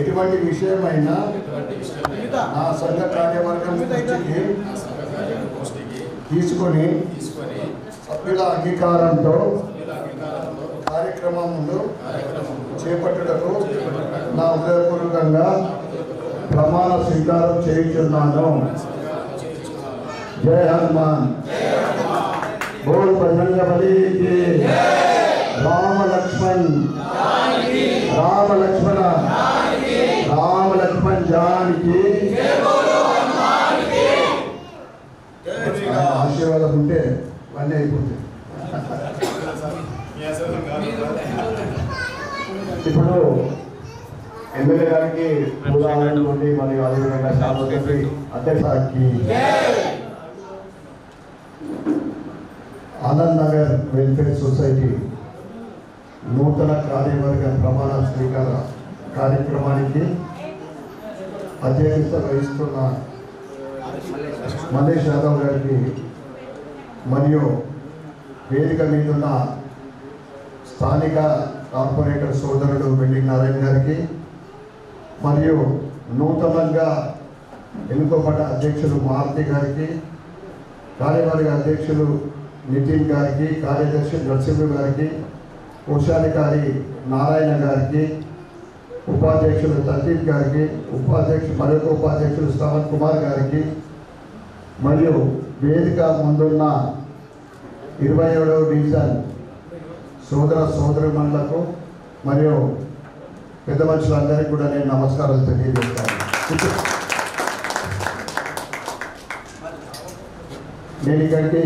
ఎటువంటి విషయమైనా నా సంఘ కార్యవర్గం తీసుకొని సభ్యుల అంగీకారంతో కార్యక్రమములు చేపట్టుటకు నా హృదయపూర్వకంగా ప్రమాణ స్వీకారం చేయుచున్నాను. జై హనుమాన్. बोल बजरंग बली की राम लक्ष्मण जानकी ఆశీర్వాదం ఉంటే అన్నీ అయిపోతాయి. ఇప్పుడు ఎమ్మెల్యే గారికి పూజానండి మరియు అదేవిధంగా శాసనసభ్యుడి అధ్యక్షుడికి ఆనంద్ నగర్ వెల్ఫేర్ సొసైటీ నూతన కార్యవర్గ ప్రమాణ స్వీకార కార్యక్రమానికి అధ్యక్షత వహిస్తున్న మల్లేష్ యాదవ్ గారికి మరియు వేదిక మీద ఉన్న స్థానిక కార్పొరేటర్ సోదరుడు వెల్లి నారాయణ గారికి మరియు నూతనంగా ఎన్నుకోబడ్డ అధ్యక్షులు మారుతి గారికి, కార్యవర్గ అధ్యక్షులు నితిన్ గారికి, కార్యదర్శి నరసింహ గారికి, కోశాధికారి నారాయణ గారికి, ఉపాధ్యక్షులు తల్దీప్ గారికి, మరొక ఉపాధ్యక్షులు శ్రవణ్ కుమార్ గారికి మరియు వేదిక ముందున్న 27వ డివిజన్ సోదరుమణులకు మరియు పెద్ద మనుషులందరికీ కూడా నేను నమస్కారాలు తెలియజేస్తాను. నేను ఇక్కడికి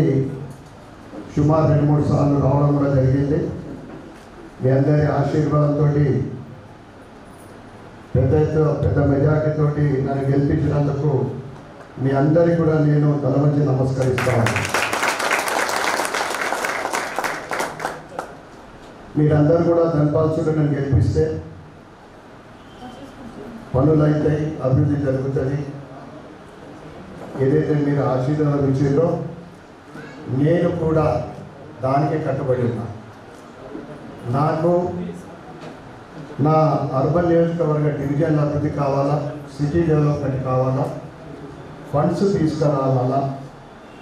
సుమారు 2-3 సార్లు రావడం కూడా జరిగింది. మీ అందరి ఆశీర్వాదంతో పెద్ద మెజార్టీతో నన్ను గెలిపించినందుకు మీ అందరికీ కూడా నేను తలవంచి నమస్కరిస్తాను. మీరందరూ కూడా ధనపాల్సుడు నన్ను గెలిపిస్తే పనులు అవుతాయి, అభివృద్ధి జరుగుతుంది. ఏదైతే మీరు ఆశీర్వాదం ఇచ్చిందో నేను కూడా దానికే కట్టుబడి ఉన్నా. నాకు నా అర్బన్ నియోజకవర్గ డివిజన్ అభివృద్ధి కావాలా, సిటీ డెవలప్మెంట్ కావాలా, ఫండ్స్ తీసుకురావాలా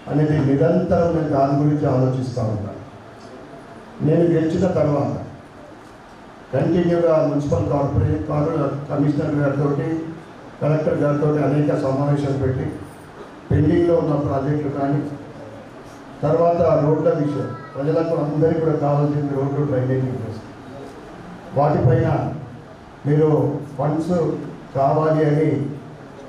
అనేది నిరంతరం నేను దాని గురించి ఆలోచిస్తూ ఉంటాను. నేను గెలిచిన తర్వాత కంటిన్యూగా మున్సిపల్ కమిషనర్ గారితో, కలెక్టర్ గారితో అనేక సమావేశాలు పెట్టి పెండింగ్లో ఉన్న ప్రాజెక్టులు కానీ, తర్వాత రోడ్ల విషయం, ప్రజలకు అందరికీ కూడా కావాల్సింది రోడ్లు, డ్రైనేజీ వాటిపైన మీరు ఫండ్స్ కావాలి అని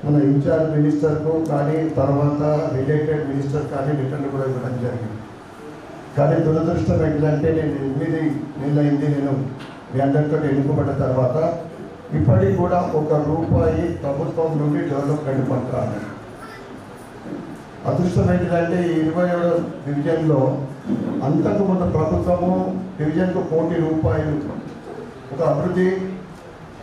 మన ఇన్ఛార్జ్ మినిస్టర్కు కానీ, తర్వాత రిలేటెడ్ మినిస్టర్ కానీ రిటర్న్ కూడా ఇవ్వడం జరిగింది. కానీ దురదృష్టం ఏంటంటే నేను 8 నెలలైంది నేను మీ అందరితో ఎన్నుకోబడ్డ తర్వాత ఇప్పటికి కూడా ₹1 ప్రభుత్వం నుండి డెవలప్మెంట్ ఫండ్ రాలేదు. అదృష్టం ఏంటంటే ఈ 27వ డివిజన్లో అంతకుముందు ప్రభుత్వము డివిజన్కు ₹1,00,00,000 ఒక అభివృద్ధి,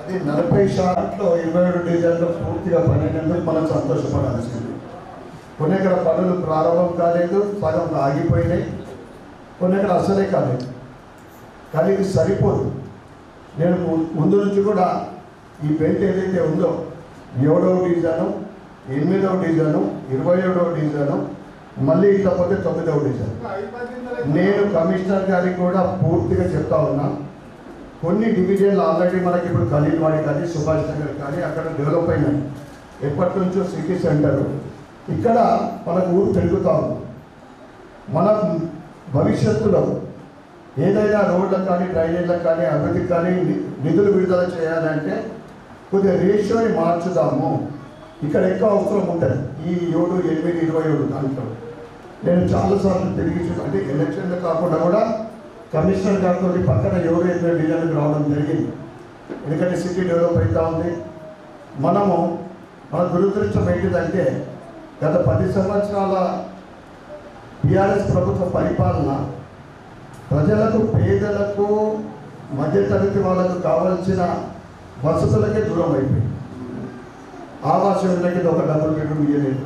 అది 40% 27 డివిజన్లో పూర్తిగా పనినందుకు మనం సంతోషపడాల్సింది. కొన్ని ఇక్కడ పనులు ప్రారంభం కాలేదు, సగం ఆగిపోయినాయి, కొన్ని ఇక్కడ అసలే కాలేదు. కానీ ఇది సరిపోదు. నేను ముందు నుంచి కూడా ఈ బెల్ట్ ఏదైతే ఉందో 7వ డివిజను, 8వ డివిజను, 27వ డివిజను, మళ్ళీ ఇట్లా పోతే 9వ డివిజన్, నేను కమిషనర్ గారికి కూడా పూర్తిగా చెప్తా ఉన్నా. కొన్ని డివిజన్లు ఆల్రెడీ మనకి ఇప్పుడు ఖలీల్వాడి కానీ, సుభాష్ నగర్ కానీ అక్కడ డెవలప్ అయినాయి. ఎప్పటి నుంచో సిటీ సెంటర్, ఇక్కడ మనకు ఊరు పెరుగుతూ ఉంది. మన భవిష్యత్తులో ఏదైనా రోడ్లకు కానీ, డ్రైనేజ్లకు కానీ, అభివృద్ధికి కానీ నిధులు విడుదల చేయాలంటే కొద్దిగా రేషియోని మార్చుదాము. ఇక్కడ ఎక్కువ అవసరం ఉంటుంది ఈ 7, 8, 27 దాంట్లో. నేను చాలాసార్లు తిరిగి అంటే ఎలక్షన్లు కాకుండా కూడా కమిషనర్ గారితో పక్కన 7, 8 డివిజన్లకు రావడం జరిగింది. ఎందుకంటే సిటీ డెవలప్ అవుతూ ఉంది. మన దురదృష్టం ఏంటిదంటే గత 10 సంవత్సరాల టీఆర్ఎస్ ప్రభుత్వ పరిపాలన ప్రజలకు, పేదలకు, మధ్యతరగతి వాళ్ళకు కావాల్సిన వసతులకే దూరం అయిపోయింది. ఆవాస యోజనకి ఒక డబుల్ బెడ్రూమ్ ఇవ్వలేదు,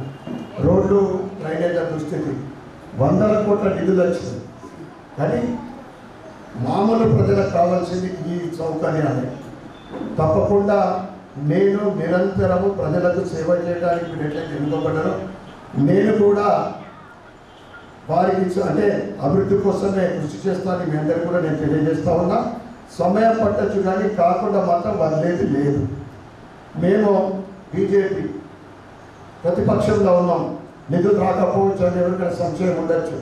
రోడ్లు, డ్రైనేజ్ దుస్థితి, 100 కోట్ల నిధులు వచ్చింది. కానీ మామూలు ప్రజలకు కావాల్సింది ఈ సౌకర్యాన్ని. తప్పకుండా నేను నిరంతరము ప్రజలకు సేవ చేయడానికి మీరు ఎట్లయితే ఎన్నుకోబడ్డారో నేను కూడా వారికి అంటే అభివృద్ధి కోసమే కృషి చేస్తానని మీ అందరికీ కూడా నేను తెలియజేస్తా ఉన్నా. సమయం పట్టచ్చు కానీ కాకుండా మాత్రం వదిలేది లేదు. మేము బీజేపీ ప్రతిపక్షంలో ఉన్నాం. నిధులు రాకపోవచ్చు అని ఎవరికైనా సంశయం ఉండొచ్చు,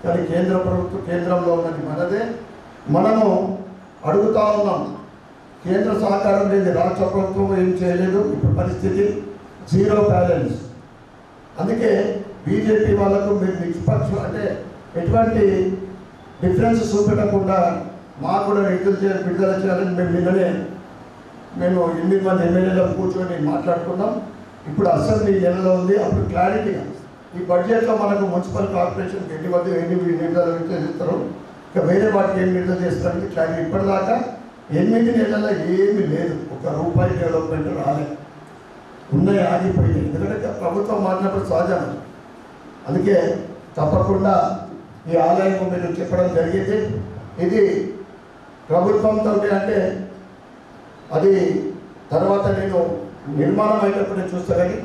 కానీ కేంద్ర ప్రభుత్వం కేంద్రంలో ఉన్నది మనదే. మనము అడుగుతా ఉన్నాం, కేంద్ర సహకారం లేదు, రాష్ట్ర ప్రభుత్వం ఏం చేయలేదు. ఇప్పుడు పరిస్థితి జీరో బ్యాలెన్స్. అందుకే బీజేపీ వాళ్ళకు మీరు నిష్పక్షం అంటే ఎటువంటి డిఫరెన్స్ చూపెట్టకుండా మాకు కూడా విడుదల చేయాలని మేము నిన్ననే 8 మంది ఎమ్మెల్యేలు కూర్చొని మాట్లాడుకున్నాం. ఇప్పుడు అసెంబ్లీ నెలలో ఉంది. అప్పుడు క్లారిటీగా ఈ బడ్జెట్లో మనకు మున్సిపల్ కార్పొరేషన్కి ఎన్ని విడుదల చేస్తారు, ఇంకా వేరే వాటికి ఏం విడుదల చేస్తారని క్లారిటీ. ఇప్పటిదాకా 8 నెలల్లో ఏమీ లేదు, ₹1 డెవలప్మెంట్ రాలేదు, ఉన్నాయి ఆగిపోయినాయి. ఎందుకంటే ప్రభుత్వం మారినప్పుడు సహజం. అందుకే తప్పకుండా ఈ ఆలయం మీరు చెప్పడం జరిగింది. ఇది ప్రభుత్వంతో అంటే అది తర్వాత నేను నిర్మాణం అయినప్పుడు నేను చూస్తా, కానీ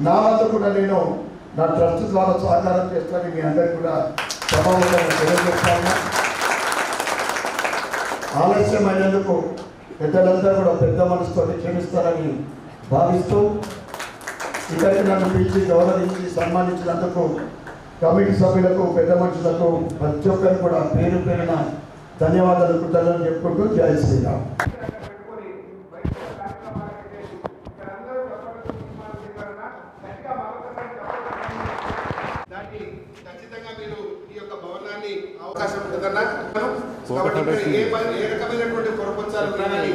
నా వద్ద కూడా నేను నా ట్రస్ట్ ద్వారా సహకారం చేస్తానని మీ అందరికీ కూడా సమావేశంగా తెలియజేస్తాను. ఆలస్యమైనందుకు పెద్దలందరూ కూడా పెద్ద మనసుతో క్షమిస్తారని భావిస్తూ ఇక్కడికి నన్ను పిలిచి గౌరవించి సన్మానించినందుకు కమిటీ సభ్యులకు పెద్ద మనుషులకు ప్రతి ఒక్కరు కూడా పేరు పేరున ధన్యవాదాలు కృతజ్ఞతలు చెప్పుకుంటూ జై శ్రీరామ్. ఖచ్చితంగా మీరు ఈ యొక్క భవనాన్ని అవకాశం ఉంటుందన్నా. కాబట్టి ఏ రకమైనటువంటి పొరపచ్చాలు ఉన్నా కానీ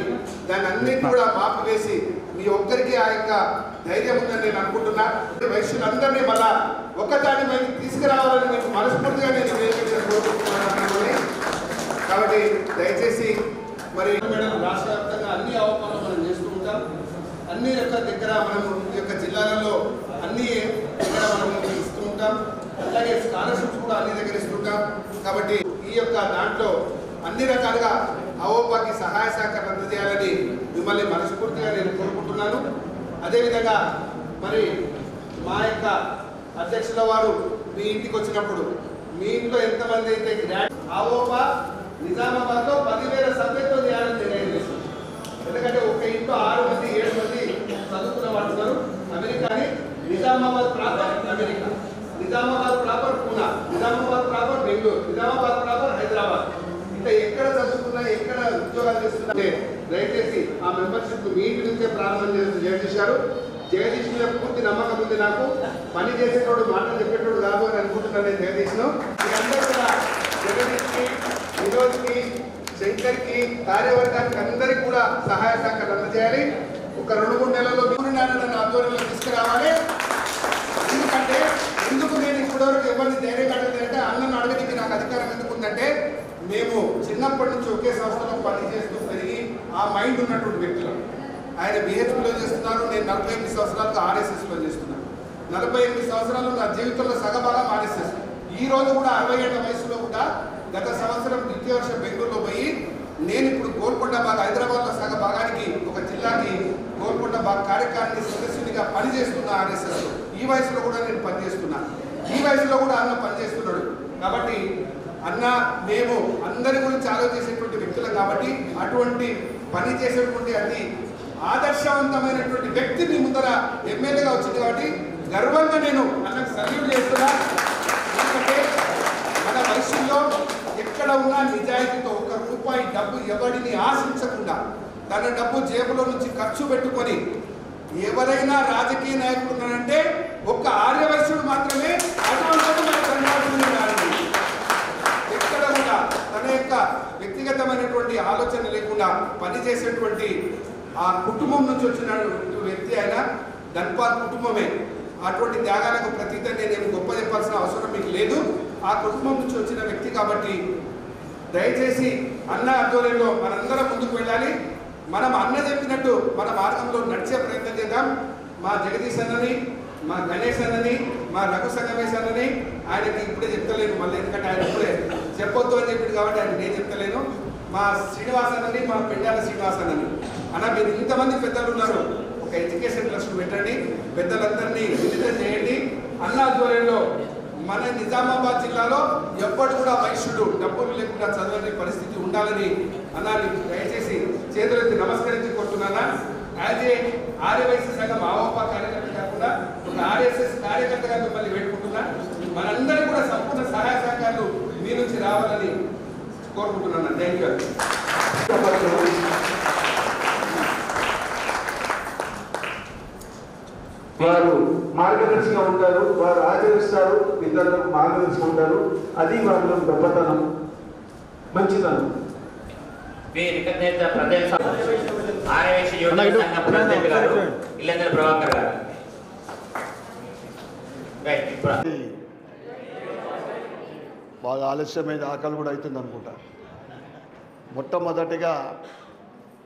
దాన్ని అన్నిటి కూడా మాపు వేసి మీ ఒక్కరికి ఆ యొక్క ధైర్యం ఉందని నేను అనుకుంటున్నా. వైశ్యులందరినీ మళ్ళా ఒక్కదాని మీద తీసుకురావాలని మీకు మనస్ఫూర్తిగా నేను కోరుకుంటున్నాను. కాబట్టి దయచేసి మరి రాష్ట్ర వ్యాప్తంగా అన్ని అవకాశాలు మనం చేస్తూ ఉంటాం. అన్ని రకాల దగ్గర మనము ఈ యొక్క జిల్లాలలో అన్ని దగ్గర మనము ఇస్తూ ఉంటాం. అలాగే స్కాలర్షిప్స్ కూడా అన్ని దగ్గర ఇస్తుంటాం. కాబట్టి ఈ యొక్క దాంట్లో అన్ని రకాలుగా అవోపాకి సహాయ సహకారం అందజేయాలని మిమ్మల్ని మనస్ఫూర్తిగా నేను కోరుకుంటున్నాను. అదేవిధంగా మరి మా యొక్క అధ్యక్షుల వారు మీ ఇంటికి వచ్చినప్పుడు మీ ఇంట్లో ఎంతమంది అయితే అవోపా నిజామాబాద్లో 10,000 సభ్యులతో చేయాలని తెలియజేస్తుంది. ఎందుకంటే ఒక ఇంట్లో 6 మంది 7 మంది చదువుకున్న వాళ్ళు ఉన్నారు. అమెరికాని Nizamabad proper America, Nizamabad proper Poona, Nizamabad proper Bengaluru, Nizamabad proper Hyderabad. ఇంకా ఎక్కడ చదువుకున్నా ఎక్కడ ఉద్యోగాలు చేస్తున్నా దయచేసి ఆ మెంబర్షిప్ మీ ఇంటి నుంచే ప్రారంభం చేశారు. జగదీష్ మీద పూర్తి నమ్మకం ఉంది నాకు. పని చేసేటోడు మాటలు చెప్పేటోడు కాదు అని అనుకుంటున్నాను నేను జగదీష్ను. మీరందరూ కూడా జగదీష్కి, వినోద్కి, శంకర్కి, కార్యవర్గానికి అందరికీ కూడా సహాయ సహకారం అందజేయాలి. ఒక 2-3 నెలల్లో నన్ను ఆధ్వర్యంలో తీసుకురావాలి. ఎందుకంటే ఎందుకు నేను ఇప్పటివరకు ఎవరిని ధైర్యం కట్టలేదంటే అన్నను అడగడానికి నాకు అధికారం ఎందుకు ఉందంటే మేము చిన్నప్పటి నుంచి ఒకే సంస్థలో పనిచేస్తూ పెరిగి ఆ మైండ్ ఉన్నటువంటి వ్యక్తులు. ఆయన బిహెచ్పిలో చేస్తున్నారు, నేను 48 సంవత్సరాలుగా ఆర్ఎస్ఎస్లో చేస్తున్నాను. 48 సంవత్సరాలు నా జీవితంలో సగభాగం ఆర్ఎస్ఎస్. ఈ రోజు కూడా 60 ఏళ్ల వయసులో కూడా గత సంవత్సరం 2వ వర్షం బెంగళూరులో పోయి నేను ఇప్పుడు గోల్కొండ బాగ్ హైదరాబాద్లో సగ భాగానికి ఒక జిల్లాకి గోల్కొండ బాగ్ కార్యకారిణి సదస్సునిగా పనిచేస్తున్న ఆర్ఎస్ఎస్. ఈ వయసులో కూడా నేను పనిచేస్తున్నా. ఈ వయసులో కూడా అన్న పనిచేస్తున్నాడు. కాబట్టి అన్న మేము అందరి గురించి ఆలోచించేటువంటి వ్యక్తులం. కాబట్టి అటువంటి పని చేసేటువంటి అతి ఆదర్శవంతమైనటువంటి వ్యక్తి మీ ముందర ఎమ్మెల్యేగా వచ్చింది. కాబట్టి గర్వంగా నేను అన్నకు సల్యూట్ చేస్తున్నా. ఎందుకంటే మన వయసులో ఎక్కడ ఉన్నా నిజాయితీతో ₹1 డబ్బు ఎవరిని ఆశించకుండా తన డబ్బు జేబులో నుంచి ఖర్చు పెట్టుకొని ఎవరైనా రాజకీయ నాయకుడు ఉన్నారంటే ఒక్క ఆర్యవైశ్యుడు మాత్రమే. ఎక్కడ కూడా తన యొక్క వ్యక్తిగతమైనటువంటి ఆలోచన లేకుండా పనిచేసేటువంటి ఆ కుటుంబం నుంచి వచ్చిన వ్యక్తి అయినా ధన్పాల్ కుటుంబమే. అటువంటి త్యాగాలకు ప్రతిగా నేను గొప్ప చెప్పాల్సిన అవసరం మీకు లేదు. ఆ కుటుంబం నుంచి వచ్చిన వ్యక్తి కాబట్టి దయచేసి అన్న ఆధ్వర్యంలో మనందరం ముందుకు వెళ్ళాలి. మనం అన్న చెప్పినట్టు మన మార్గంలో నడిచే ప్రయత్నం చేద్దాం. మా జగదీష్ అన్నని, మా గణేష్ అన్నని, మా రఘు సంగమేశ్ అన్నని ఆయనకి ఇప్పుడే చెప్తలేను మళ్ళీ, ఎందుకంటే ఆయన ఇప్పుడే చెప్పొద్దు అని చెప్పింది కాబట్టి ఆయన నేను చెప్తలేను. మా శ్రీనివాస్ అన్నని, మా పెండాల శ్రీనివాస్ అన్నని అన్న మీరు ఇంతమంది పెద్దలు ఉన్నారు, ఒక ఎడ్యుకేషన్ ట్రస్ట్ పెట్టండి, పెద్దలందరినీ విజిట్ చేయండి. అన్న ఆధ్వర్యంలో మన నిజామాబాద్ జిల్లాలో ఎప్పటి కూడా వైశ్యుడు డబ్బులు లేకుండా చదవని పరిస్థితి ఉండాలని అన్నాన్ని దయచేసి చేతులెత్తి నమస్కరించి కొట్టున్నానా. యాజ్ ఏ ఆర్యవైశ్య సంఘం ఆవోపా కార్యకర్త కాకుండా ఒక ఆర్ఎస్ఎస్ కార్యకర్తగా మిమ్మల్ని వేడుకుంటున్నా. మనందరూ కూడా సంపూర్ణ సహాయ సహకారాలు మీ నుంచి రావాలని కోరుకుంటున్నాను. Thank you. వారు మార్గదర్శిగా ఉంటారు, వారు ఆచరిస్తారు, ఇతరులకు మార్గదర్శిగా ఉంటారు. అది వారిలో గొప్పతనం, మంచితనం. బాగా ఆలస్యమైన ఆకలి కూడా అవుతుంది అనుకుంటా. మొట్టమొదటిగా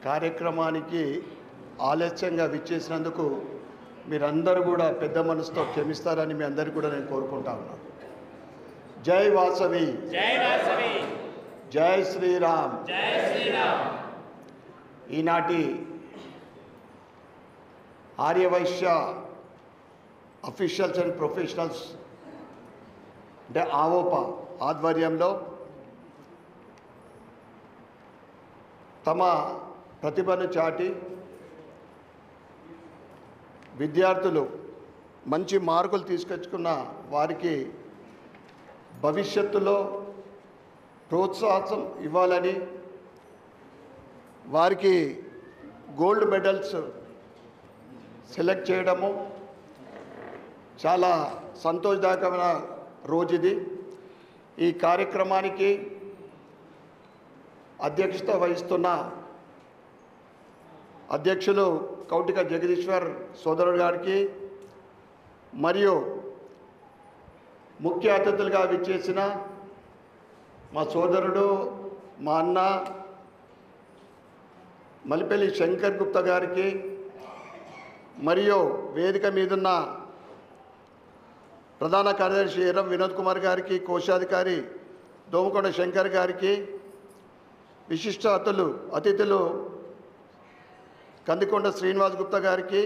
కార్యక్రమానికి ఆలస్యంగా విచ్చేసినందుకు మీరందరూ కూడా పెద్ద మనసుతో క్షమిస్తారని మీ అందరికీ కూడా నేను కోరుకుంటా ఉన్నాను. జై వాసవి, జై శ్రీరామ్. ఈనాటి ఆర్యవైశ్య అఫీషియల్స్ అండ్ ప్రొఫెషనల్స్ అంటే ఆవోపా ఆధ్వర్యంలో తమ ప్రతిభను చాటి విద్యార్థులు మంచి మార్కులు తీసుకొచ్చుకున్న వారికి భవిష్యత్తులో ప్రోత్సాహం ఇవ్వాలని, వారికి గోల్డ్ మెడల్స్ సెలెక్ట్ చేయడము చాలా సంతోషదాయకమైన రోజు ఇది. ఈ కార్యక్రమానికి అధ్యక్షత వహిస్తున్న అధ్యక్షులు కౌటిక జగదీశ్వర్ సోదరుడు గారికి మరియు ముఖ్య అతిథులుగా విచ్చేసిన మా సోదరుడు, మా అన్న మలిపల్లి శంకర్ గుప్తా గారికి, మరియు వేదిక మీదున్న ప్రధాన కార్యదర్శి ఎర్రం వినోద్ కుమార్ గారికి, కోశాధికారి దోమకొండ శంకర్ గారికి, విశిష్ట అతిథులు కందికొండ శ్రీనివాస్ గుప్తా గారికి,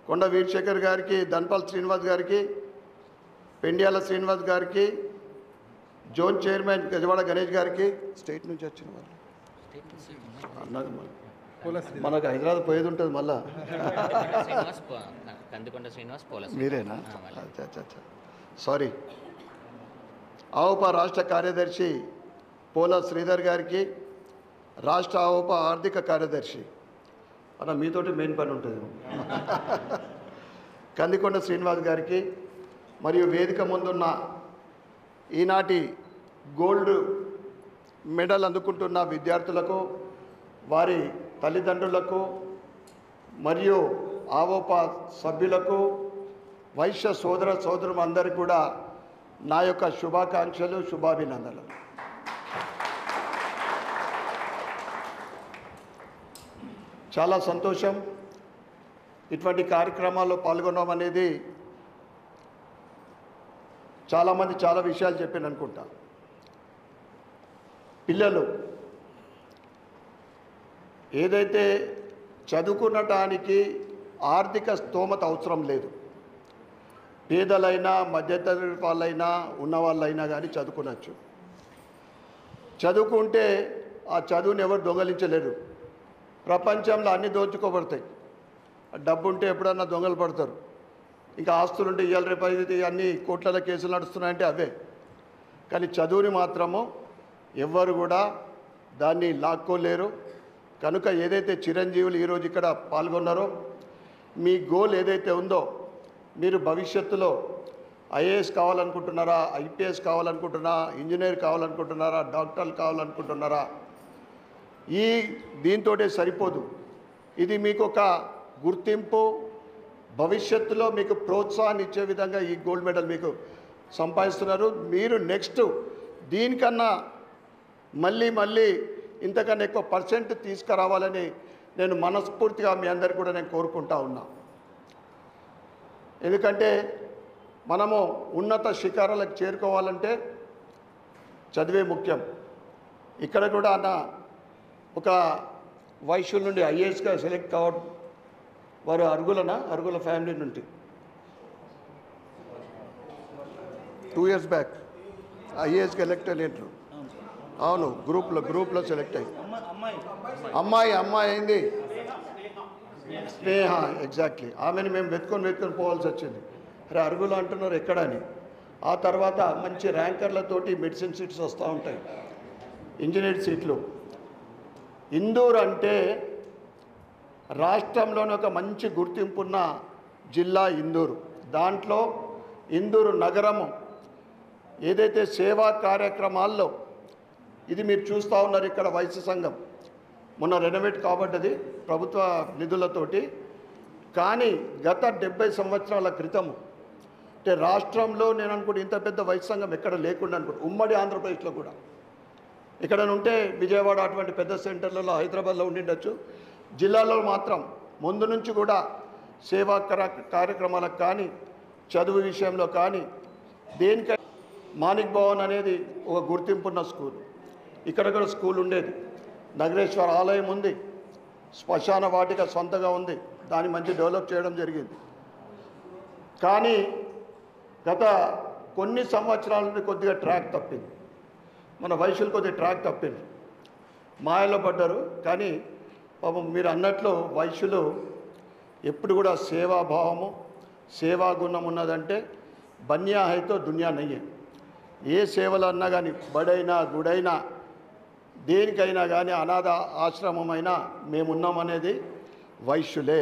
కొండ వీరశేఖర్ గారికి, ధన్పాల్ శ్రీనివాస్ గారికి, పెండ్యాల శ్రీనివాస్ గారికి, జోన్ చైర్మన్ గజవాడ గణేష్ గారికి, స్టేట్ నుంచి వచ్చిన వాళ్ళు అన్నది మనకు హైదరాబాద్ పోయేది ఉంటుంది మళ్ళా మీరేనా? సారీ. ఆవోపా రాష్ట్ర కార్యదర్శి పోల శ్రీధర్ గారికి, రాష్ట్ర ఆవోపా ఆర్థిక కార్యదర్శి అన్న మీతోటి మెయిన్ పని ఉంటుంది కందికొండ శ్రీనివాస్ గారికి, మరియు వేదిక ముందున్న ఈనాటి గోల్డ్ మెడల్ అందుకుంటున్న విద్యార్థులకు, వారి తల్లిదండ్రులకు, మరియు ఆవోపా సభ్యులకు, వైశ్య సోదరులు అందరికీ కూడా నా యొక్క శుభాకాంక్షలు, శుభాభినందనలు. చాలా సంతోషం ఇటువంటి కార్యక్రమాల్లో పాల్గొనడం అనేది. చాలామంది చాలా విషయాలు చెప్పాను అనుకుంటా. పిల్లలు ఏదైతే చదువుకునటానికి ఆర్థిక స్తోమత అవసరం లేదు, పేదలైనా మధ్యతరగతి వాళ్ళైనా ఉన్నవాళ్ళైనా కానీ చదువుకునచ్చు. చదువుకుంటే ఆ చదువుని ఎవరు దొంగలించలేరు. ప్రపంచంలో అన్నీ దోచుకోబడతాయి. డబ్బు ఉంటే ఎప్పుడన్నా దొంగలు పడతారు. ఇంకా ఆస్తులు ఉంటే ఇవాళ రేపు అయితే అన్ని కోట్ల కేసులు నడుస్తున్నాయంటే అవే. కానీ చదువుని మాత్రము ఎవ్వరు కూడా దాన్ని లాక్కోలేరు. కనుక ఏదైతే చిరంజీవులు ఈరోజు ఇక్కడ పాల్గొన్నారో, మీ గోల్ ఏదైతే ఉందో, మీరు భవిష్యత్తులో ఐఏఎస్ కావాలనుకుంటున్నారా, ఐపీఎస్ కావాలనుకుంటున్నారా, ఇంజనీర్ కావాలనుకుంటున్నారా, డాక్టర్లు కావాలనుకుంటున్నారా, దీంతోటే సరిపోదు. ఇది మీకు ఒక గుర్తింపు, భవిష్యత్తులో మీకు ప్రోత్సాహాన్ని ఇచ్చే విధంగా ఈ గోల్డ్ మెడల్ మీకు సంపాదిస్తున్నారు. మీరు నెక్స్ట్ దీనికన్నా మళ్ళీ ఇంతకన్నా ఎక్కువ పర్సెంట్ తీసుకురావాలని నేను మనస్ఫూర్తిగా మీ అందరికీ కూడా నేను కోరుకుంటా ఉన్నా. ఎందుకంటే మనము ఉన్నత శిఖరాలకు చేరుకోవాలంటే చదివే ముఖ్యం. ఇక్కడ కూడా అన్న ఒక వైశ్యుల నుండి ఐఏఎస్గా సెలెక్ట్ కావడం, వారు అరుగుల ఫ్యామిలీ నుండి 2 years బ్యాక్ ఐఏఎస్కి ఎలెక్ట్ అయినట్లు. అవును, గ్రూప్లో సెలెక్ట్ అయ్యి అమ్మాయి అయింది స్నేహ, ఎగ్జాక్ట్లీ. ఆమెను మేము వెతుకొని పోవాల్సి వచ్చింది. అరే అరుగులు అంటున్నారు ఎక్కడని. ఆ తర్వాత మంచి ర్యాంకర్లతోటి మెడిసిన్ సీట్స్ వస్తూ ఉంటాయి, ఇంజనీర్ సీట్లు. ఇందూరు అంటే రాష్ట్రంలోని ఒక మంచి గుర్తింపున్న జిల్లా ఇందూరు. దాంట్లో ఇందూరు నగరము ఏదైతే సేవా కార్యక్రమాల్లో, ఇది మీరు చూస్తూ ఉన్నారు ఇక్కడ వైశ్య సంఘం మొన్న రెనోవేట్ కాబడ్డది ప్రభుత్వ నిధులతోటి. కానీ గత 70 సంవత్సరాల క్రితము అంటే రాష్ట్రంలో నేను అనుకుంటే ఇంత పెద్ద వైశ్య సంఘం ఎక్కడ లేకుండా అనుకుంటా, ఉమ్మడి ఆంధ్రప్రదేశ్లో కూడా. ఇక్కడ ఉంటే విజయవాడ అటువంటి పెద్ద సెంటర్లలో, హైదరాబాద్లో ఉండిండొచ్చు. జిల్లాలో మాత్రం ముందు నుంచి కూడా సేవా కార్యక్రమాలకు కానీ, చదువు విషయంలో కానీ, దేనికై మాణిక్ భవన్ అనేది ఒక గుర్తింపున్న స్కూల్. ఇక్కడ కూడా స్కూల్ ఉండేది. నగరేశ్వర ఆలయం ఉంది, శ్మశాన వాటిక సొంతగా ఉంది, దాన్ని మంచి డెవలప్ చేయడం జరిగింది. కానీ గత కొన్ని సంవత్సరాల నుండి కొద్దిగా ట్రాక్ తప్పింది. మన వైశ్యులు కొద్దిగా ట్రాక్ తప్పింది, మాయలో పడ్డారు. కానీ పాపం మీరు అన్నట్లు వైశ్యులు ఎప్పుడు కూడా సేవాభావము, సేవా గుణం ఉన్నదంటే బన్యా హైతో దునియా నయ్యే. ఏ సేవలు అన్నా కానీ, బడైనా గుడైనా దేనికైనా కానీ, అనాథ ఆశ్రమమైనా మేమున్నామనేది వైశ్యులే.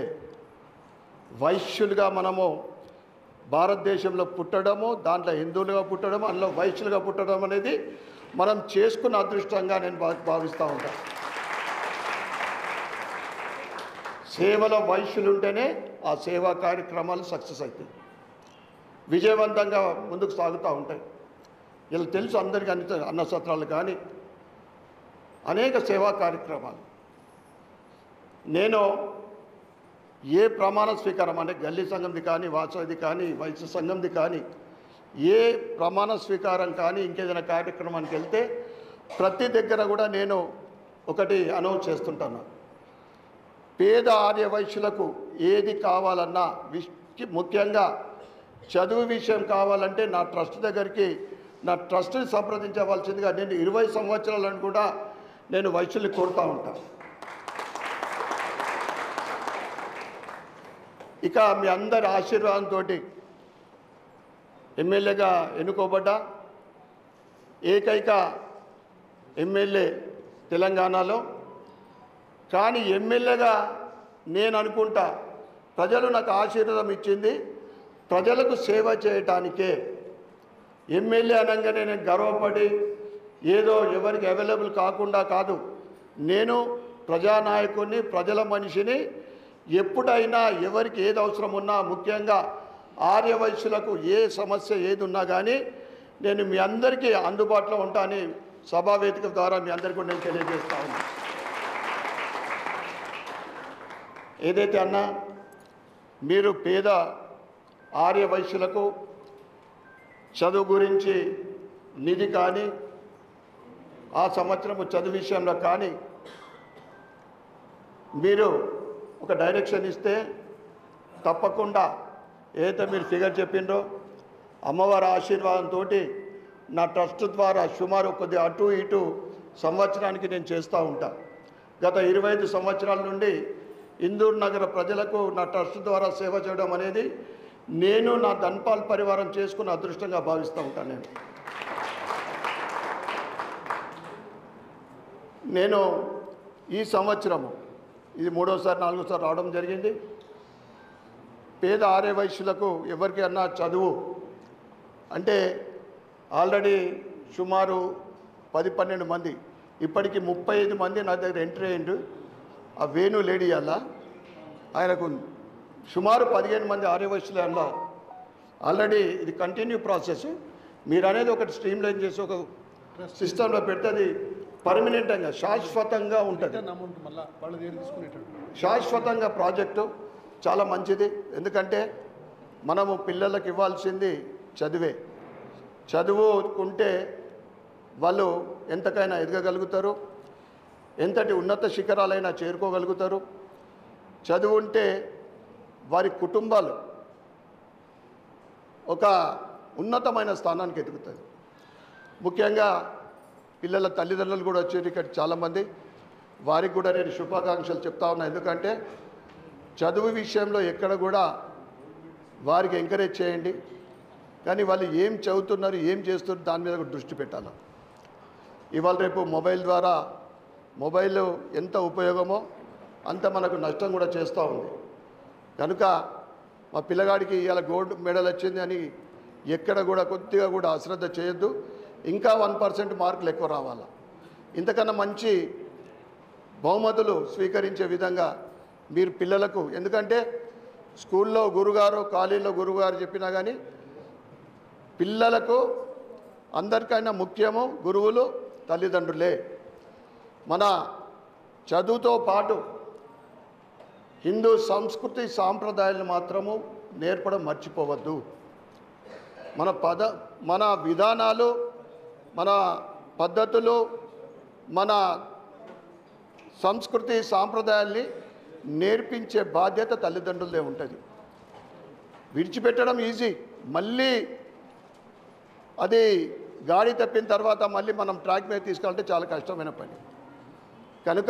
వైశ్యులుగా మనము భారతదేశంలో పుట్టడము, దాంట్లో హిందువులుగా పుట్టడము, అందులో వైశ్యులుగా పుట్టడం అనేది మనం చేసుకున్న అదృష్టంగా నేను భావిస్తూ ఉంటాను. సేవలో వైశ్యులు ఉంటేనే ఆ సేవా కార్యక్రమాలు సక్సెస్ అవుతాయి, విజయవంతంగా ముందుకు సాగుతూ ఉంటాయి. ఇలా తెలుసు అందరికీ, అన్నసత్రాలు కానీ అనేక సేవా కార్యక్రమాలు. నేను ఏ ప్రమాణ స్వీకారం అంటే గల్లీ సంఘంది కానీ, వాసవిది కానీ, వైశ్య సంఘంది కానీ, ఏ ప్రమాణ స్వీకారం కానీ ఇంకేదైనా కార్యక్రమానికి వెళ్తే ప్రతి దగ్గర కూడా నేను ఒకటి అనౌన్స్ చేస్తుంటాను. పేద ఆర్య వైశ్యులకు ఏది కావాలన్నా, ముఖ్యంగా చదువు విషయం కావాలంటే నా ట్రస్ట్ దగ్గరికి, నా ట్రస్ట్ని సంప్రదించవలసిందిగా నేను 20 సంవత్సరాలను కూడా నేను వైశ్యుల్ని కోరుతూ ఉంటాను. ఇక మీ అందరి ఆశీర్వాదంతో ఎమ్మెల్యేగా ఎన్నుకోబడ్డ ఏకైక ఎమ్మెల్యే తెలంగాణలో. కానీ ఎమ్మెల్యేగా నేను అనుకుంటా ప్రజలు నాకు ఆశీర్వాదం ఇచ్చింది ప్రజలకు సేవ చేయటానికే. ఎమ్మెల్యే అనగానే నేను గర్వపడి ఏదో ఎవరికి అవైలబుల్ కాకుండా కాదు. నేను ప్రజానాయకుడిని, ప్రజల మనిషిని. ఎప్పుడైనా ఎవరికి ఏది అవసరం ఉన్నా, ముఖ్యంగా ఆర్యవైశ్యులకు ఏ సమస్య ఏది ఉన్నా కానీ నేను మీ అందరికీ అందుబాటులో ఉంటానని సభావేదిక ద్వారా మీ అందరికీ నేను తెలియజేస్తా ఉన్నాను. ఏదైతే అన్నా మీరు పేద ఆర్యవైశ్యులకు చదువు గురించి నిధి కానీ, ఆ సంవత్సరము చదువు విషయంలో కానీ మీరు ఒక డైరెక్షన్ ఇస్తే తప్పకుండా ఏదైతే మీరు ఫిగర్ చెప్పిండ్రో అమ్మవారి ఆశీర్వాదంతో నా ట్రస్ట్ ద్వారా సుమారు కొద్దిగా అటు ఇటు సంవత్సరానికి నేను చేస్తూ ఉంటా. గత 25 సంవత్సరాల నుండి ఇందూరు నగర ప్రజలకు నా ట్రస్ట్ ద్వారా సేవ చేయడం అనేది నేను నా ధన్పాల్ పరివారం చేసుకున్న అదృష్టంగా భావిస్తూ ఉంటాను. నేను ఈ సంవత్సరము ఇది 3వసారి 4వసారి రావడం జరిగింది. పేద ఆర్యవైశ్యులకు ఎవరికైనా చదువు అంటే ఆల్రెడీ సుమారు 10-12 మంది, ఇప్పటికీ 35 మంది నా దగ్గర ఎంట్రీ అయ్యిండు. ఆ వేణు లేడీ అలా ఆయనకు సుమారు 15 మంది ఆర్యవైశ్యులు అలా ఆల్రెడీ. ఇది కంటిన్యూ ప్రాసెస్. మీరు అనేది ఒకటి స్ట్రీమ్ లైన్ చేసి ఒక సిస్టంలో పెడితే అది పర్మనెంట్గా శాశ్వతంగా ఉంటుంది. శాశ్వతంగా ప్రాజెక్టు చాలా మంచిది. ఎందుకంటే మనము పిల్లలకు ఇవ్వాల్సింది చదివే. చదువుకుంటే వాళ్ళు ఎంతకైనా ఎదగగలుగుతారు. ఎంతటి ఉన్నత శిఖరాలైనా చేరుకోగలుగుతారు. చదువు ఉంటే వారి కుటుంబాలు ఒక ఉన్నతమైన స్థానానికి ఎదుగుతుంది. ముఖ్యంగా పిల్లల తల్లిదండ్రులు కూడా వచ్చేది ఇక్కడ చాలామంది. వారికి కూడా నేను శుభాకాంక్షలు చెప్తా ఉన్నా. ఎందుకంటే చదువు విషయంలో ఎక్కడ కూడా వారికి ఎంకరేజ్ చేయండి, కానీ వాళ్ళు ఏం చదువుతున్నారు, ఏం చేస్తున్నారు దాని మీద కూడా దృష్టి పెట్టాలి. ఇవాళ రేపు మొబైల్ ద్వారా మొబైల్ ఎంత ఉపయోగమో అంత మనకు నష్టం కూడా చేస్తూ ఉంది. కనుక మా పిల్లగాడికి ఇవాళ గోల్డ్ మెడల్ వచ్చింది అని ఎక్కడ కూడా కొద్దిగా కూడా అశ్రద్ధ చేయొద్దు. ఇంకా 1% మార్కులు ఎక్కువ రావాలా. ఇంతకన్నా మంచి బహుమతులు స్వీకరించే విధంగా మీరు పిల్లలకు, ఎందుకంటే స్కూల్లో గురుగారు, కాలేజీలో గురుగారు చెప్పినా కానీ పిల్లలకు అందరికైనా ముఖ్యము గురువులు, తల్లిదండ్రులే. మన చదువుతో పాటు హిందూ సంస్కృతి సాంప్రదాయాలు మాత్రము నేర్పడం మర్చిపోవద్దు. మన విధానాలు, మన పద్ధతులు, మన సంస్కృతి సాంప్రదాయాల్ని నేర్పించే బాధ్యత తల్లిదండ్రులదే ఉంటుంది. విడిచిపెట్టడం ఈజీ, మళ్ళీ అది గాడి తప్పిన తర్వాత మళ్ళీ మనం ట్రాక్ మీద తీసుకెళ్తే చాలా కష్టమైన పని. కనుక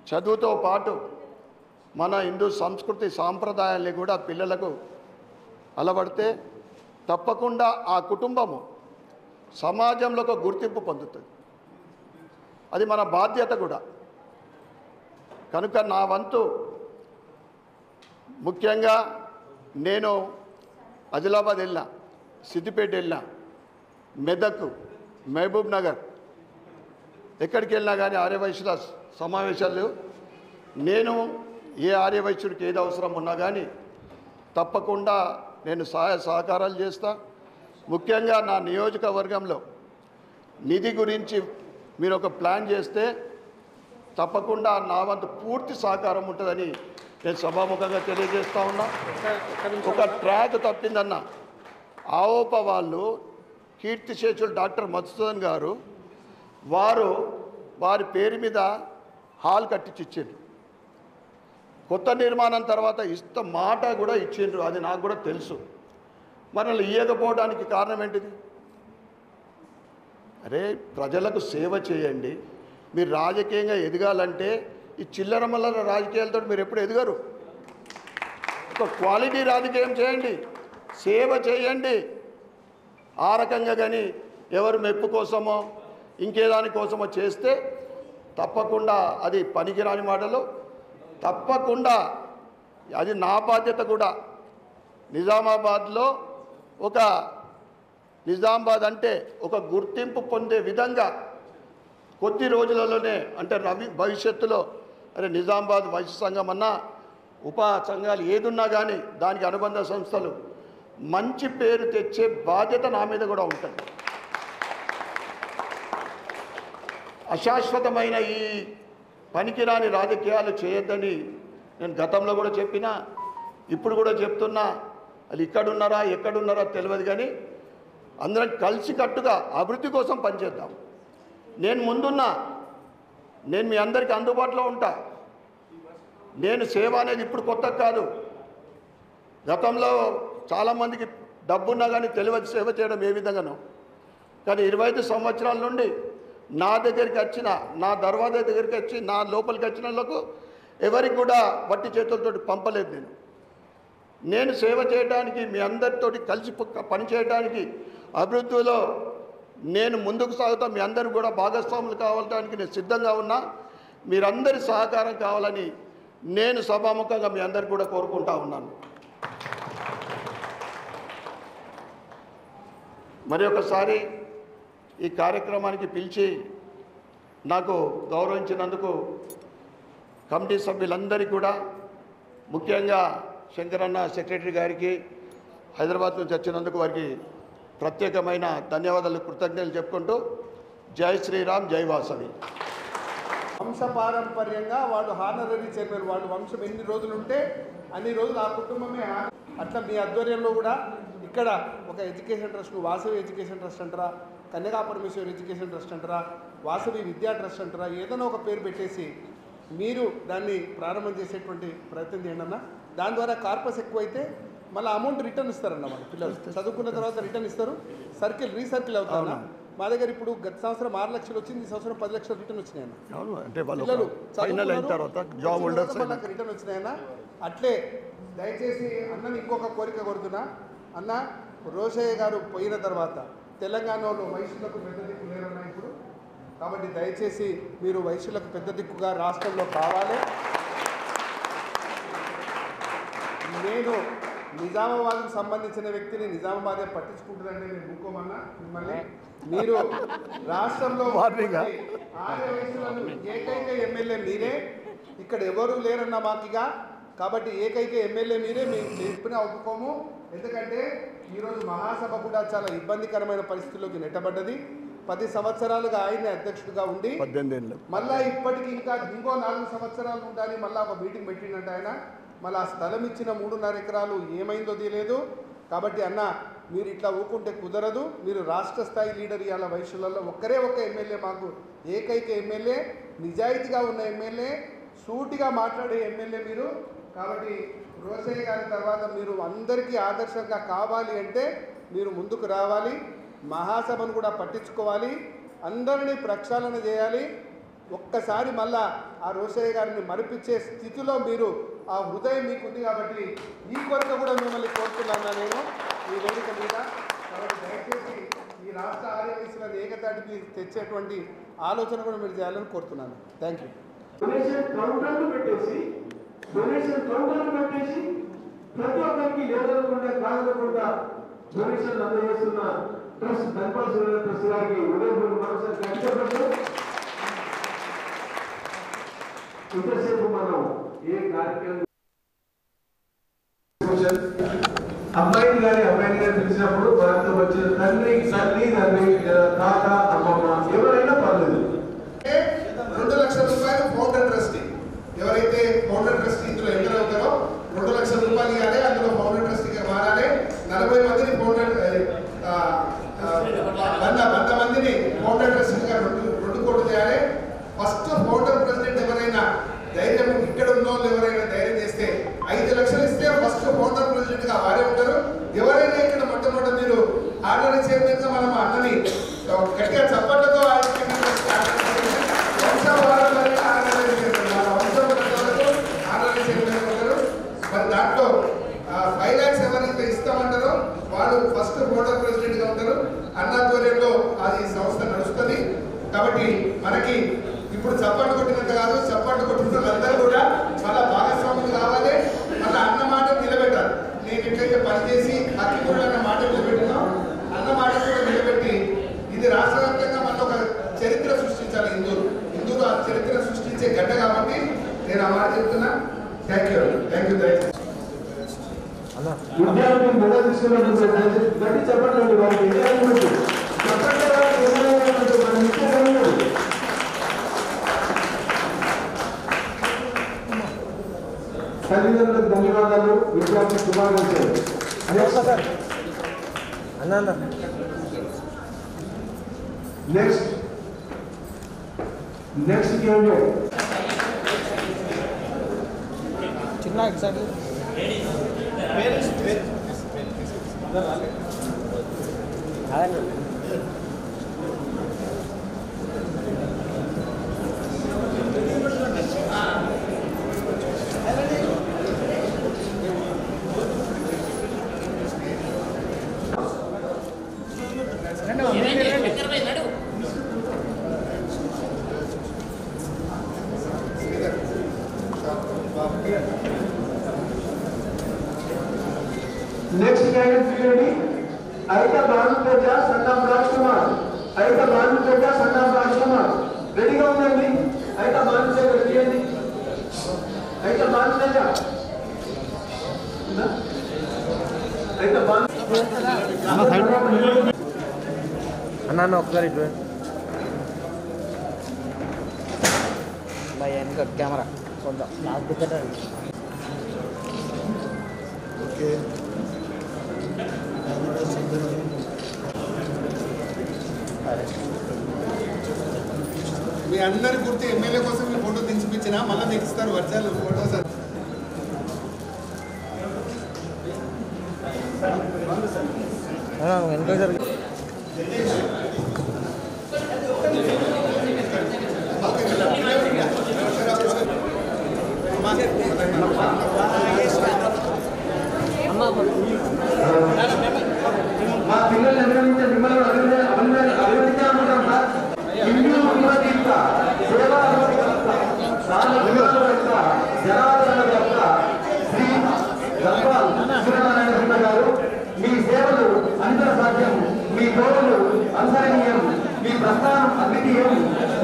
చదువుతో పాటు మన హిందూ సంస్కృతి సాంప్రదాయాల్ని కూడా పిల్లలకు అలవడితే తప్పకుండా ఆ కుటుంబము సమాజంలో ఒక గుర్తింపు పొందుతుంది. అది మన బాధ్యత కూడా. కనుక నా వంతు ముఖ్యంగా నేను ఆదిలాబాద్ వెళ్ళినా, సిద్దిపేట వెళ్ళినా, మెదక్, మహబూబ్ నగర్, ఎక్కడికి వెళ్ళినా కానీ ఆర్యవైశ్యుల సమావేశాలు, నేను ఏ ఆర్యవైశ్యుడికి ఏది అవసరం ఉన్నా కానీ తప్పకుండా నేను సహాయ సహకారాలు చేస్తా. ముఖ్యంగా నా నియోజకవర్గంలో నిధి గురించి మీరు ఒక ప్లాన్ చేస్తే తప్పకుండా నా వంతు పూర్తి సహకారం ఉంటుందని నేను సభాముఖంగా తెలియజేస్తా ఉన్నా. ఒక ట్రాక్ తప్పిందన్న ఆవోప వాళ్ళు కీర్తిశేషులు డాక్టర్ మధుసూదన్ గారు వారి పేరు మీద హాల్ కట్టించిచ్చిండ్రు. కొత్త నిర్మాణం తర్వాత మాట కూడా ఇచ్చిండ్రు, అది నాకు కూడా తెలుసు. మనల్ని ఇవ్వకపోవడానికి కారణం ఏంటిది? అరే, ప్రజలకు సేవ చేయండి. మీరు రాజకీయంగా ఎదగాలంటే ఈ చిల్లర మల్లర రాజకీయాలతో మీరు ఎప్పుడు ఎదగరు. ఒక క్వాలిటీ రాజకీయం చేయండి, సేవ చేయండి. ఆ రకంగా కానీ ఎవరు మెప్పు కోసమో ఇంకేదాని కోసమో చేస్తే తప్పకుండా అది పనికిరాని మాటలు. తప్పకుండా అది నా బాధ్యత కూడా. నిజామాబాద్లో నిజామాబాద్ అంటే ఒక గుర్తింపు పొందే విధంగా కొద్ది రోజులలోనే, అంటే భవిష్యత్తులో నిజామాబాద్ వైశ్య సంఘం అన్నా, ఉపా సంఘాలు ఏదున్నా కానీ దానికి అనుబంధ సంస్థలు మంచి పేరు తెచ్చే బాధ్యత నా మీద కూడా ఉంటుంది. అశాశ్వతమైన ఈ పనికిరాని రాజకీయాలు చేయొద్దని నేను గతంలో కూడా చెప్పినా, ఇప్పుడు కూడా చెప్తున్నా. అది ఇక్కడున్నారా ఎక్కడున్నారా తెలియదు, కానీ అందరం కలిసికట్టుగా అభివృద్ధి కోసం పనిచేద్దాం. నేను ముందున్నా, నేను మీ అందరికీ అందుబాటులో ఉంటా. నేను సేవ అనేది ఇప్పుడు కొత్త కాదు. గతంలో చాలామందికి డబ్బున్నా కానీ తెలియదు సేవ చేయడం ఏ విధంగానో. కానీ 25 సంవత్సరాల నుండి నా దగ్గరికి వచ్చిన, నా దర్వాజా దగ్గరికి వచ్చి నా లోపలికి వచ్చిన వాళ్ళకు ఎవరికి కూడా వట్టి చేతులతోటి పంపలేదు. నేను సేవ చేయడానికి, మీ అందరితోటి కలిసి పనిచేయడానికి, అభివృద్ధిలో నేను ముందుకు సాగుతా. మీ అందరూ కూడా భాగస్వాములు కావడానికి నేను సిద్ధంగా ఉన్నా. మీరందరి సహకారం కావాలని నేను సభాముఖంగా మీ అందరికీ కూడా కోరుకుంటా ఉన్నాను. మరి ఒకసారి ఈ కార్యక్రమానికి పిలిచి నాకు గౌరవించినందుకు కమిటీ సభ్యులందరికీ కూడా, ముఖ్యంగా శంకరన్న సెక్రటరీ గారికి హైదరాబాద్ నుంచి వచ్చినందుకు వారికి ప్రత్యేకమైన ధన్యవాదాలు, కృతజ్ఞతలు చెప్పుకుంటూ జై శ్రీరామ్, జై వాసవి. వంశపారంపర్యంగా వాళ్ళు హానరీ చైర్మన్, వాళ్ళు వంశం ఎన్ని రోజులు ఉంటే అన్ని రోజులు ఆ కుటుంబమే. అట్లా మీ ఆధ్వర్యంలో కూడా ఇక్కడ ఒక education trust, Vasavi education trust అంటారా, కన్యకా పరమేశ్వర్ ఎడ్యుకేషన్ ట్రస్ట్ అంటారా, వాసవి విద్యా ట్రస్ట్ అంటారా, ఏదైనా ఒక పేరు పెట్టేసి మీరు దాన్ని ప్రారంభం చేసేటువంటి ప్రయత్నం చేయండి అన్న. దాని ద్వారా కార్పస్ ఎక్కువైతే మళ్ళీ అమౌంట్ రిటర్న్ ఇస్తారన్న వాళ్ళు పిల్లలు చదువుకున్న తర్వాత రిటర్న్ ఇస్తారు, రీసర్కిల్ అవుతారు. మా దగ్గర ఇప్పుడు గత సంవత్సరం 6 లక్షలు వచ్చింది, ఈ సంవత్సరం 10 లక్షలు రిటర్న్ వచ్చినాయన్న. పిల్లలు రిటర్న్ వచ్చినాయన్న. అట్లే దయచేసి అన్నని ఇంకొక కోరిక కోరుతున్నా అన్న, రోషయ్య గారు పోయిన తర్వాత తెలంగాణలో వైశ్యులకు పెద్ద దిక్కు లేరన్నా ఇప్పుడు. కాబట్టి దయచేసి మీరు వైశ్యులకు పెద్ద దిక్కుగా రాష్ట్రంలో కావాలి. నేను నిజామాబాద్కు సంబంధించిన వ్యక్తిని నిజామాబాదే పట్టించుకుంటుందంటే నేను ముక్కోమన్నా మిమ్మల్ని. మీరు రాష్ట్రంలో ఆర్య వైశ్యులను ఏకైక ఎమ్మెల్యే మీరే, ఇక్కడ ఎవరు లేరన్న మాకిగా. కాబట్టి ఏకైక ఎమ్మెల్యే మీరే, మేము చెప్పినా ఒప్పుకోము. ఎందుకంటే ఈరోజు మహాసభ కూడా చాలా ఇబ్బందికరమైన పరిస్థితుల్లోకి నెట్టబడ్డది. 10 సంవత్సరాలుగా ఆయనే అధ్యక్షుడిగా ఉండి 18 ఏళ్ళు మళ్ళీ ఇప్పటికి ఇంకో 4 సంవత్సరాలు ఉండాలి. మళ్ళీ ఒక మీటింగ్ పెట్టిందంట ఆయన. మళ్ళీ ఆ స్థలం ఇచ్చిన 3.5 ఎకరాలు ఏమైందో తెలియదు. కాబట్టి అన్న, మీరు ఇట్లా ఊకుంటే కుదరదు. మీరు రాష్ట్ర స్థాయి లీడర్ ఇవాళ వైశ్యులలో ఒక్క ఎమ్మెల్యే, మాకు ఏకైక ఎమ్మెల్యే, నిజాయితీగా ఉన్న ఎమ్మెల్యే, సూటిగా మాట్లాడే ఎమ్మెల్యే మీరు. కాబట్టి రోషయ్య గారి తర్వాత మీరు అందరికీ ఆదర్శంగా కావాలి అంటే మీరు ముందుకు రావాలి, మహాసభను కూడా పట్టించుకోవాలి, అందరినీ ప్రక్షాళన చేయాలి. ఒక్కసారి మళ్ళా ఆ రోషయ్య గారిని మరిపించే స్థితిలో మీరు ఆ హృదయం మీకు ఉంది. కాబట్టి ఈ కొరత కూడా మిమ్మల్ని కోరుతున్నాను నేను ఈ వేదిక మీద. కాబట్టి దయచేసి ఈ రాష్ట్ర ఆర్య వైశ్యులను ఏకతాటికి తెచ్చేటువంటి ఆలోచన కూడా మీరు చేయాలని కోరుతున్నాను. Thank you. డొనేషన్ కౌంటర్లు పెట్టేసి ప్రతి ఒక్కరికి లేదనుకుంటే కాదనుకుంటా డొనేషన్ అందజేస్తున్న ట్రస్ట్ ధన్పాల్ ట్రస్ట్ గారికి ఉదయపూర్ మరోసారి కష్టపడుతూ ఇంతసేపు మనం ఏ కార్యక్రమం అమ్మాయిని గారి పిలిచినప్పుడు వారితో వచ్చిన తండ్రి తాత అమ్మమ్మ ఎవరైనా పర్లేదు. 2 లక్షల రూపాయలు ఫౌండర్ ట్రస్ట్. ఎవరైతే ఫౌండర్ ట్రస్ట్ ఇందులో ఎంటర్ అవుతారో 2 లక్షల రూపాయలు ఇవ్వాలి. అందులో ఫౌండర్ ట్రస్ట్గా మారాలి. 40 మందిని ఫౌండర్ 100 మందిని ఫౌండర్ ట్రస్ట్గా 2 కోట్లు చేయాలి. ఫస్ట్ ఫౌండర్ ప్రెసిడెంట్ ఎవరైనా ధైర్యం ఇక్కడ ఉన్న వాళ్ళు ఎవరైనా ధైర్యం చేస్తే 5 లక్షలు ఇస్తే ఫస్ట్ ఫౌండర్ ప్రెసిడెంట్గా వారే ఉంటారు. ఎవరైనా ఇక్కడ మొట్టమొదటి మీరు ఆర్డర్ చైర్మన్గా మనం అన్నని గట్టిగా చప్పట్లతో మరి దాంట్లో 5 lakhs ఎవరైతే ఇస్తామంటారో వాళ్ళు ఫస్ట్ ఫౌండర్ ప్రెసిడెంట్గా ఉంటారు. అన్నాధ్వర్యంలో అది సంస్థ నడుస్తుంది. కాబట్టి మనకి ఇప్పుడు చప్పట్లు కొట్టినంత కాదు, చప్పట్లు కొట్టిన వాళ్ళందరూ కూడా చాలా భాగస్వాములు కావాలి. మళ్ళీ అన్న మాట నిలబెట్టాలి. నేను ఎట్లయితే పనిచేసి అతి కూడా అన్న మాట నిలబెట్టినాం, అన్న మాట కూడా నిలబెట్టి ఇది రాష్ట్ర వ్యాప్తంగా మనం ఒక చరిత్ర సృష్టించాలి. ఇందూరు ఆ చరిత్ర సృష్టించే గడ్డ కాబట్టి నేను ఆ మాట చెప్తున్నా. Thank you. విద్యార్థులు మెడల్ తీసుకున్నప్పుడు గట్టి చెప్పండి వారికి తల్లిదండ్రులకు ధన్యవాదాలు. విద్యార్థి శుభాకాంక్షలు. నెక్స్ట్ క్యాండిడేట్ చిన్న ఎగ్జాక్ట్లీ నెక్స్ట్ క్యాండిడేట్ అయితే భానుతేజ సన్నాం రాజ్కుమార్. రెడీగా ఉందండి. అయితే భానుతేజ తీయండి. అయితే భానుతేజ అన్న ఒకసారి వెనక కెమెరా కొంచెం ఓకే. అందరి గుర్తు ఎమ్మెల్యే కోసం మీ ఫోటో దించిపించినా మళ్ళీ మీకు ఇస్తారు వర్షాలు ఫోటో సార్. వెనక జరిగి మా పిల్లలు నిర్వహించే మిమ్మల్ని అభినందించాలనుకుంటాం సార్. హిందూ మహిళ సేవా జనాదరణ వ్యక్త శ్రీ గద్వాల్ సూర్యనారాయణ గుప్త గారు, మీ సేవలు అంతర సాధ్యం, మీ గౌరవులు అనుసరణీయం, మీ ప్రస్థానం అద్వితీయం,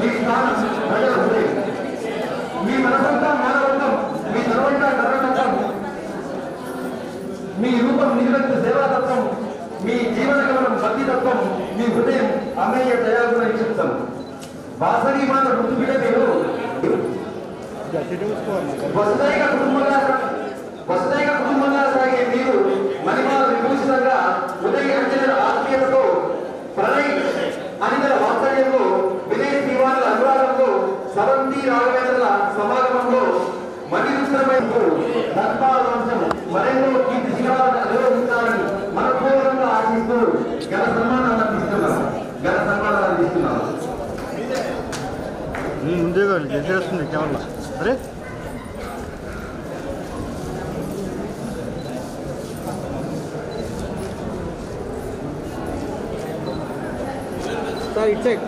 మీ స్థానం ప్రజల హృదయం, మీ మనసంతా మానవత్వం, మీ తనవంతా కర్ణతత్వం, మీ రూపం నిలువెత్తు సేవాతత్వం, మీ జీవన గమనం భక్తితత్వం, మీ హృదయం అమేయ దయాగుణ నిక్షిప్తం. వాసవి మాత ఋతు బిడ్డ మీరు వసుదైక కుటుంబంగా సాగే మీరు మణిమాల విభూషితంగా ఉదయ అంజన ఆత్మీయతతో ప్రణయ్ అనితర వాత్సల్యంలో వినయ దీవానుల అనురాగంలో సవంతి రాఘవేంద్రుల సమాగమంలో మణిరుద్రమైన దత్పావంశం మరెన్నో కీర్తి శిఖరాలను అధిరోహించాలని మనపూర్వకంగా ఆశిస్తూ ఘన సన్మానాలు అందిస్తున్నాం. ముందే చేస్తుంది కెమెరా. అరే సార్ ఇట్ సైడ్